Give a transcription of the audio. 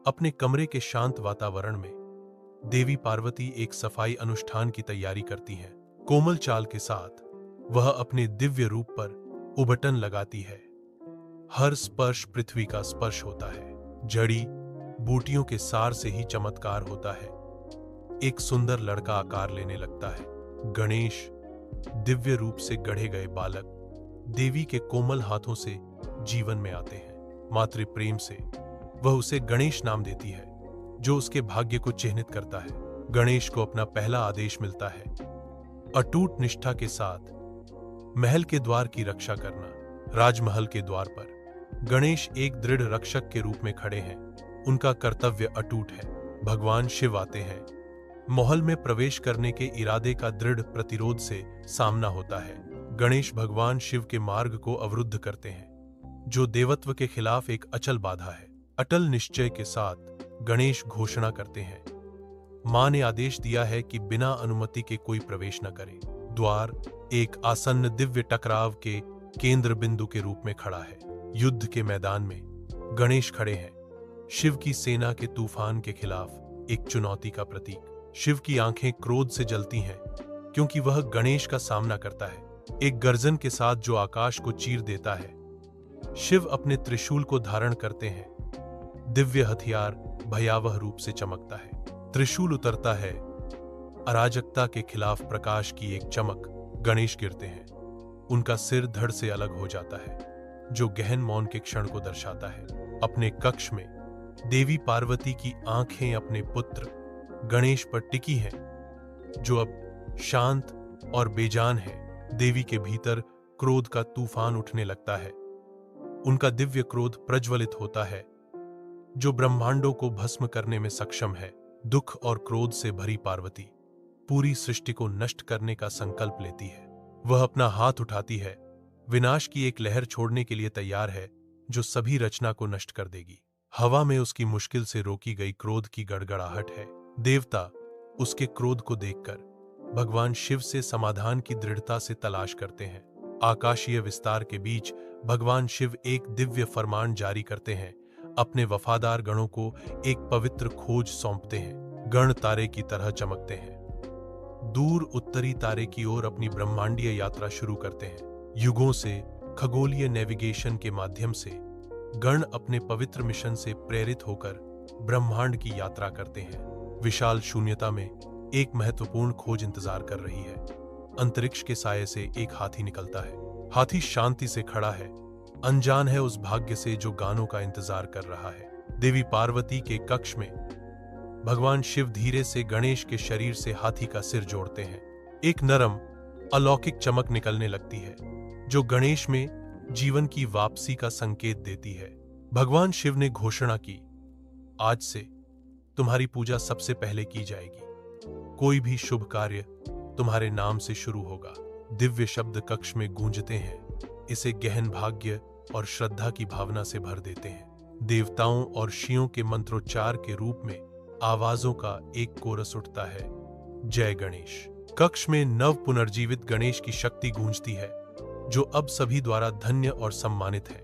अपने कमरे के शांत वातावरण में देवी पार्वती एक सफाई अनुष्ठान की तैयारी करती हैं। कोमल चाल के साथ वह अपने दिव्य रूप पर उबटन लगाती है। हर स्पर्श पृथ्वी का स्पर्श होता है। जड़ी बूटियों के सार से ही चमत्कार होता है। एक सुंदर लड़का आकार लेने लगता है। गणेश दिव्य रूप से गढ़े गए बालक देवी के कोमल हाथों से जीवन में आते हैं। मातृ प्रेम से वह उसे गणेश नाम देती है, जो उसके भाग्य को चिन्हित करता है। गणेश को अपना पहला आदेश मिलता है, अटूट निष्ठा के साथ महल के द्वार की रक्षा करना। राजमहल के द्वार पर गणेश एक दृढ़ रक्षक के रूप में खड़े हैं। उनका कर्तव्य अटूट है। भगवान शिव आते हैं। महल में प्रवेश करने के इरादे का दृढ़ प्रतिरोध से सामना होता है। गणेश भगवान शिव के मार्ग को अवरुद्ध करते हैं, जो देवत्व के खिलाफ एक अचल बाधा है। अटल निश्चय के साथ गणेश घोषणा करते हैं, मां ने आदेश दिया है कि बिना अनुमति के कोई प्रवेश न करे। द्वार एक आसन्न दिव्य टकराव के केंद्र बिंदु के रूप में खड़ा है। युद्ध के मैदान में गणेश खड़े हैं, शिव की सेना के तूफान के खिलाफ एक चुनौती का प्रतीक। शिव की आंखें क्रोध से जलती हैं, क्योंकि वह गणेश का सामना करता है, एक गर्जन के साथ जो आकाश को चीर देता है। शिव अपने त्रिशूल को धारण करते हैं। दिव्य हथियार भयावह रूप से चमकता है। त्रिशूल उतरता है, अराजकता के खिलाफ प्रकाश की एक चमक। गणेश गिरते हैं, उनका सिर धड़ से अलग हो जाता है, जो गहन मौन के क्षण को दर्शाता है। अपने कक्ष में देवी पार्वती की आंखें अपने पुत्र गणेश पर टिकी हैं, जो अब शांत और बेजान है। देवी के भीतर क्रोध का तूफान उठने लगता है। उनका दिव्य क्रोध प्रज्वलित होता है, जो ब्रह्मांडों को भस्म करने में सक्षम है। दुख और क्रोध से भरी पार्वती पूरी सृष्टि को नष्ट करने का संकल्प लेती है। वह अपना हाथ उठाती है, विनाश की एक लहर छोड़ने के लिए तैयार है, जो सभी रचना को नष्ट कर देगी। हवा में उसकी मुश्किल से रोकी गई क्रोध की गड़गड़ाहट है। देवता उसके क्रोध को देखकर भगवान शिव से समाधान की दृढ़ता से तलाश करते हैं। आकाशीय विस्तार के बीच भगवान शिव एक दिव्य फरमान जारी करते हैं। अपने वफादार गणों को एक पवित्र खोज सौंपते हैं। गण तारे की तरह चमकते हैं, दूर उत्तरी तारे की ओर अपनी ब्रह्मांडीय यात्रा शुरू करते हैं। युगों से खगोलीय नेविगेशन के माध्यम से गण अपने पवित्र मिशन से प्रेरित होकर ब्रह्मांड की यात्रा करते हैं। विशाल शून्यता में एक महत्वपूर्ण खोज इंतजार कर रही है। अंतरिक्ष के साये से एक हाथी निकलता है। हाथी शांति से खड़ा है, अनजान है उस भाग्य से जो गानों का इंतजार कर रहा है। देवी पार्वती के कक्ष में भगवान शिव धीरे से गणेश के शरीर से हाथी का सिर जोड़ते हैं। एक नरम अलौकिक चमक निकलने लगती है, जो गणेश में जीवन की वापसी का संकेत देती है। भगवान शिव ने घोषणा की, आज से तुम्हारी पूजा सबसे पहले की जाएगी। कोई भी शुभ कार्य तुम्हारे नाम से शुरू होगा। दिव्य शब्द कक्ष में गूंजते हैं, इसे गहन भाग्य और श्रद्धा की भावना से भर देते हैं। देवताओं और ऋषियों के मंत्रोच्चार के रूप में आवाजों का एक कोरस उठता है, जय गणेश। कक्ष में नव पुनर्जीवित गणेश की शक्ति गूंजती है, जो अब सभी द्वारा धन्य और सम्मानित है।